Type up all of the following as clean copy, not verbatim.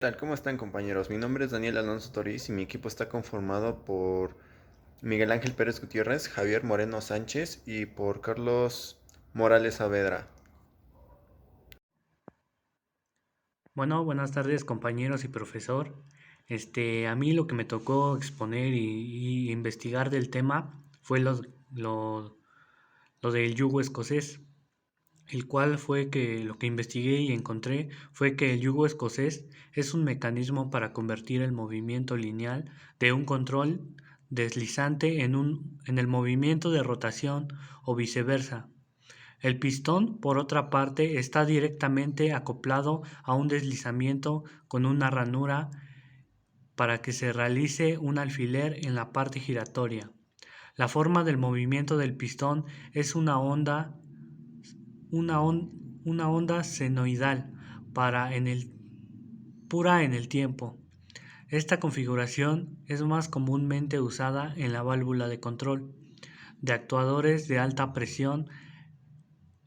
Tal, ¿cómo están compañeros? Mi nombre es Daniel Alonso Toriz y mi equipo está conformado por Miguel Ángel Pérez Gutiérrez, Javier Moreno Sánchez y por Carlos Morales Saavedra. Bueno, buenas tardes compañeros y profesor. A mí lo que me tocó exponer y investigar del tema fue lo del yugo escocés, el cual fue que lo que investigué y encontré fue que el yugo escocés es un mecanismo para convertir el movimiento lineal de un control deslizante en el movimiento de rotación o viceversa. El pistón, por otra parte, está directamente acoplado a un deslizamiento con una ranura para que se realice un alfiler en la parte giratoria. La forma del movimiento del pistón es una, una onda senoidal para pura en el tiempo. Esta configuración es más comúnmente usada en la válvula de control de actuadores de alta presión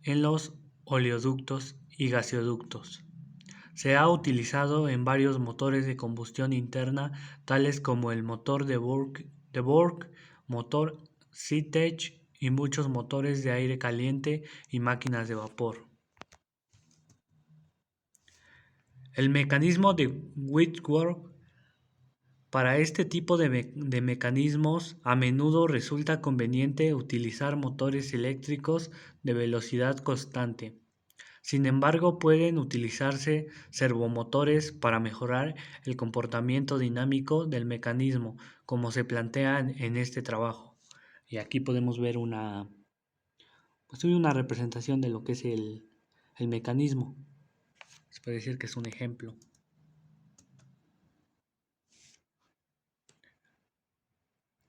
en los oleoductos y gaseoductos. Se ha utilizado en varios motores de combustión interna, tales como el motor de Borg, motor SeaTech y muchos motores de aire caliente y máquinas de vapor. El mecanismo de Whitworth. Para este tipo de mecanismos, a menudo resulta conveniente utilizar motores eléctricos de velocidad constante. Sin embargo, pueden utilizarse servomotores para mejorar el comportamiento dinámico del mecanismo, como se plantea en este trabajo. Y aquí podemos ver una representación de lo que es el mecanismo. Se puede decir que es un ejemplo.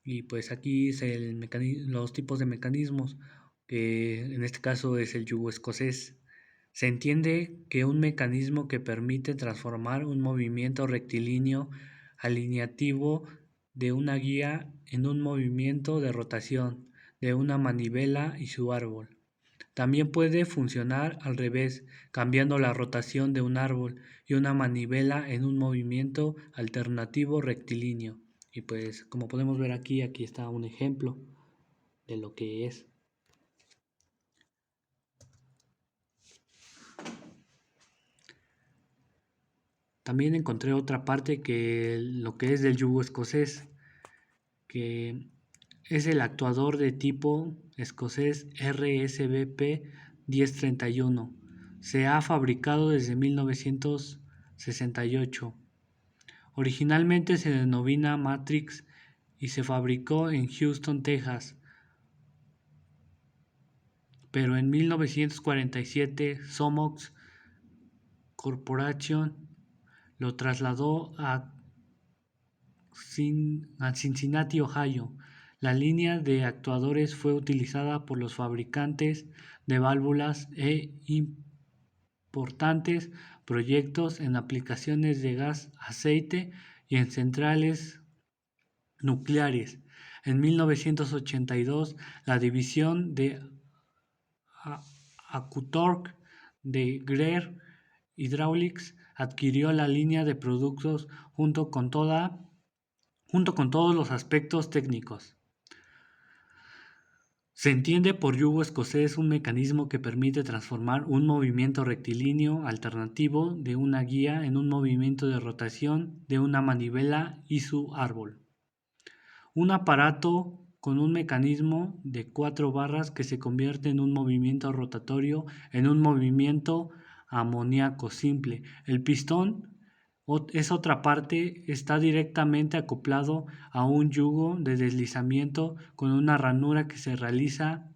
Y pues aquí es los tipos de mecanismos, que en este caso es el yugo escocés. Se entiende que un mecanismo que permite transformar un movimiento rectilíneo alineativo de una guía en un movimiento de rotación de una manivela y su árbol. También puede funcionar al revés, cambiando la rotación de un árbol y una manivela en un movimiento alternativo rectilíneo. Y pues como podemos ver aquí está un ejemplo de lo que es. También encontré otra parte que lo que es del yugo escocés, que es el actuador de tipo escocés RSVP 1031. Se ha fabricado desde 1968. Originalmente se denomina Matrix y se fabricó en Houston, Texas, pero en 1947 Somox Corporation lo trasladó a Cincinnati, Ohio. La línea de actuadores fue utilizada por los fabricantes de válvulas e importantes proyectos en aplicaciones de gas, aceite y en centrales nucleares. En 1982, la división de Acutorque de Greer Hydraulics adquirió la línea de productos junto con todos los aspectos técnicos. Se entiende por yugo escocés un mecanismo que permite transformar un movimiento rectilíneo alternativo de una guía en un movimiento de rotación de una manivela y su árbol. Un aparato con un mecanismo de 4 barras que se convierte en un movimiento rotatorio en un movimiento amoníaco simple. El pistón es otra parte, está directamente acoplado a un yugo de deslizamiento con una ranura que se realiza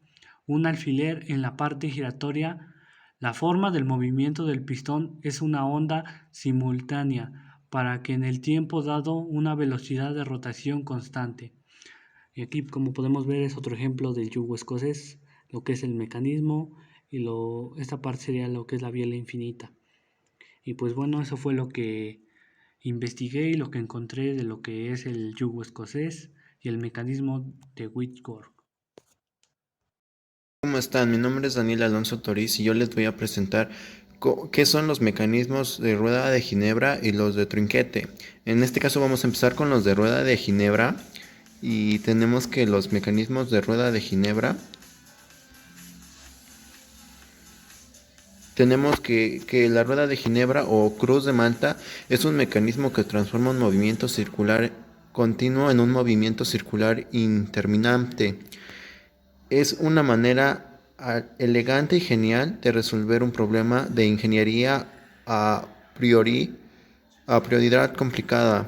un alfiler en la parte giratoria. La forma del movimiento del pistón es una onda simultánea para que en el tiempo dado una velocidad de rotación constante. Y aquí, como podemos ver, es otro ejemplo del yugo escocés, lo que es el mecanismo y esta parte sería lo que es la biela infinita. Y pues bueno, eso fue lo que investigué y lo que encontré de lo que es el yugo escocés y el mecanismo de Whitworth. ¿Cómo están? Mi nombre es Daniel Alonso Toriz y yo les voy a presentar ¿Qué son los mecanismos de rueda de ginebra y los de trinquete? En este caso vamos a empezar con los de rueda de ginebra y tenemos que los mecanismos de rueda de ginebra tenemos que la rueda de ginebra o cruz de Malta es un mecanismo que transforma un movimiento circular continuo en un movimiento circular interminante. Es una manera elegante y genial de resolver un problema de ingeniería a priori, a prioridad complicada.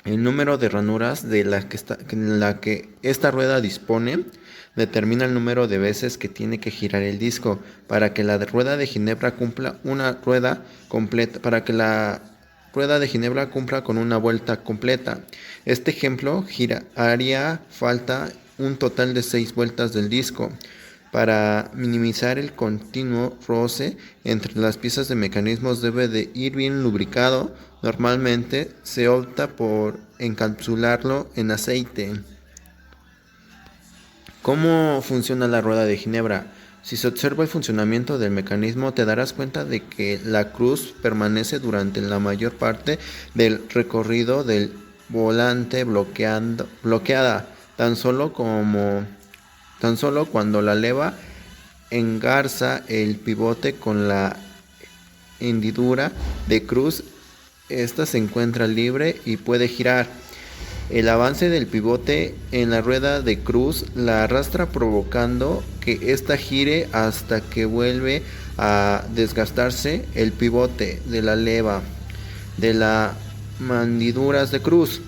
El número de ranuras en la que esta rueda dispone determina el número de veces que tiene que girar el disco para que la rueda de Ginebra cumpla una rueda completa, para que la rueda de Ginebra cumpla con una vuelta completa. Este ejemplo haría falta un total de 6 vueltas del disco. Para minimizar el continuo roce entre las piezas de mecanismos debe de ir bien lubricado. Normalmente se opta por encapsularlo en aceite. ¿Cómo funciona la rueda de Ginebra? Si se observa el funcionamiento del mecanismo, te darás cuenta de que la cruz permanece durante la mayor parte del recorrido del volante bloqueada, tan solo cuando la leva engarza el pivote con la hendidura de cruz, esta se encuentra libre y puede girar. El avance del pivote en la rueda de cruz la arrastra provocando que ésta gire hasta que vuelve a desgastarse el pivote de la leva de las hendiduras de cruz.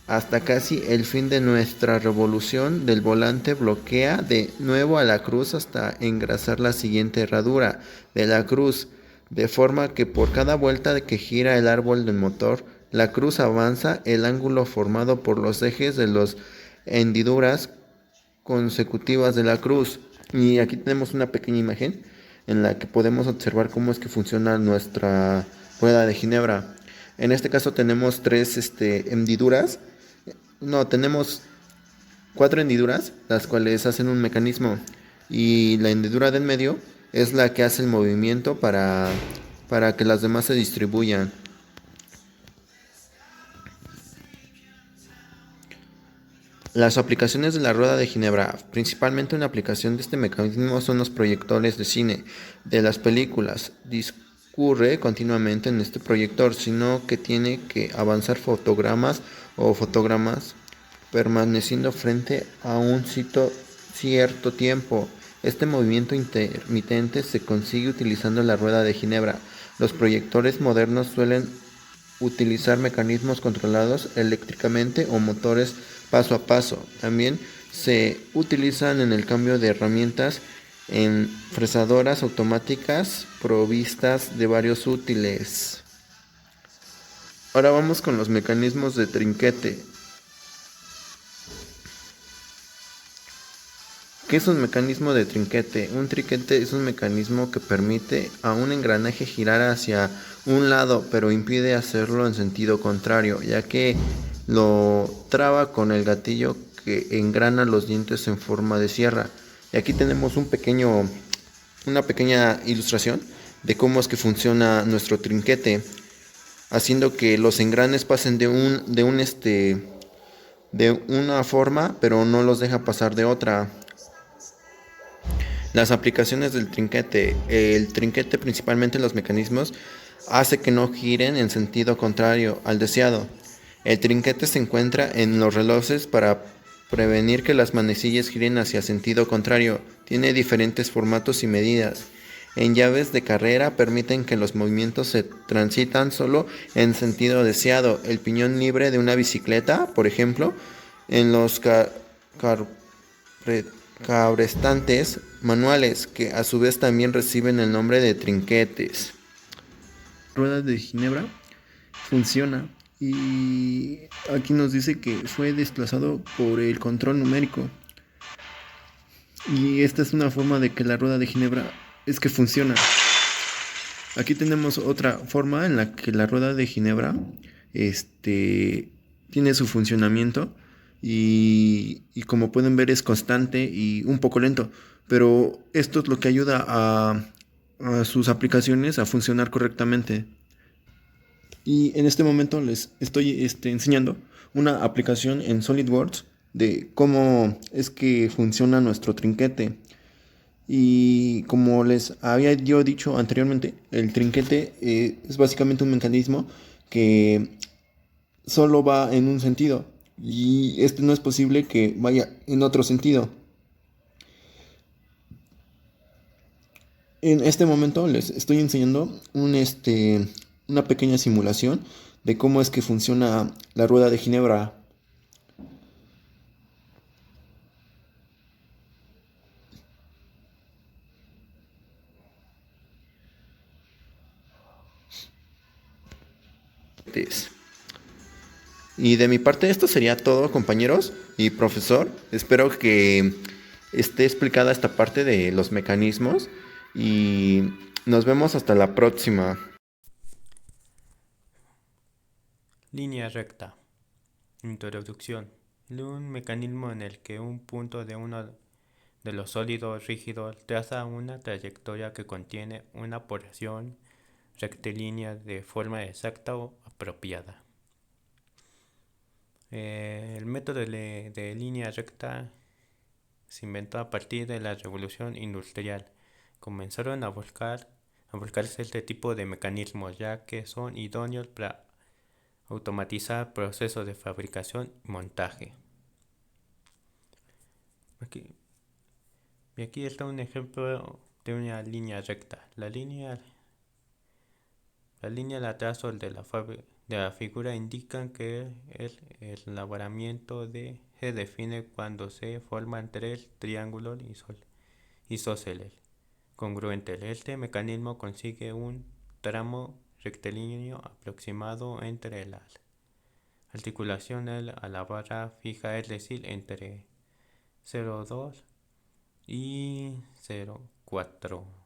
Hasta casi el fin de nuestra revolución del volante bloquea de nuevo a la cruz hasta engrasar la siguiente herradura de la cruz, de forma que por cada vuelta de que gira el árbol del motor, la cruz avanza el ángulo formado por los ejes de las hendiduras consecutivas de la cruz. Y aquí tenemos una pequeña imagen en la que podemos observar cómo es que funciona nuestra rueda de Ginebra. En este caso tenemos hendiduras. No, tenemos 4 hendiduras, las cuales hacen un mecanismo. Y la hendidura del medio es la que hace el movimiento para que las demás se distribuyan. Las aplicaciones de la rueda de Ginebra. Principalmente una aplicación de este mecanismo son los proyectores de cine de las películas. Discurre continuamente en este proyector, sino que tiene que avanzar fotogramas permaneciendo frente a un sitio cierto tiempo. Este movimiento intermitente se consigue utilizando la rueda de Ginebra. Los proyectores modernos suelen utilizar mecanismos controlados eléctricamente o motores paso a paso. También se utilizan en el cambio de herramientas en fresadoras automáticas provistas de varios útiles. Ahora vamos con los mecanismos de trinquete. ¿Qué es un mecanismo de trinquete? Un trinquete es un mecanismo que permite a un engranaje girar hacia un lado, pero impide hacerlo en sentido contrario, ya que lo traba con el gatillo que engrana los dientes en forma de sierra. Y aquí tenemos una pequeña ilustración de cómo es que funciona nuestro trinquete, haciendo que los engranes pasen de una forma, pero no los deja pasar de otra. Las aplicaciones del trinquete. El trinquete, principalmente los mecanismos, hace que no giren en sentido contrario al deseado. El trinquete se encuentra en los relojes para prevenir que las manecillas giren hacia sentido contrario. Tiene diferentes formatos y medidas. En llaves de carrera permiten que los movimientos se transitan solo en sentido deseado. El piñón libre de una bicicleta, por ejemplo, en los cabrestantes manuales, que a su vez también reciben el nombre de trinquetes. Rueda de Ginebra funciona y aquí nos dice que fue desplazado por el control numérico. Y esta es una forma de que la rueda de Ginebra es que funciona. Aquí tenemos otra forma en la que la rueda de Ginebra tiene su funcionamiento y como pueden ver es constante y un poco lento, pero esto es lo que ayuda a sus aplicaciones a funcionar correctamente. Y en este momento les estoy enseñando una aplicación en SolidWorks de cómo es que funciona nuestro trinquete. Y como les había yo dicho anteriormente, el trinquete es básicamente un mecanismo que solo va en un sentido y este no es posible que vaya en otro sentido. En este momento les estoy enseñando una pequeña simulación de cómo es que funciona la rueda de Ginebra. Y de mi parte esto sería todo, compañeros y profesor. Espero que esté explicada esta parte de los mecanismos y nos vemos hasta la próxima. Línea recta. Introducción. Un mecanismo en el que un punto de uno de los sólidos rígidos traza una trayectoria que contiene una porción rectilínea de forma exacta o apropiada. El método de línea recta se inventó a partir de la Revolución Industrial. Comenzaron a buscarse este tipo de mecanismos, ya que son idóneos para automatizar procesos de fabricación y montaje. Aquí está un ejemplo de una línea recta. La línea de trazo de la figura indican que el enlabramiento se define cuando se forman tres triángulos isósceles congruentes. Este mecanismo consigue un tramo rectilíneo aproximado entre las articulaciones a la barra fija, es decir, entre 0,2 y 0,4.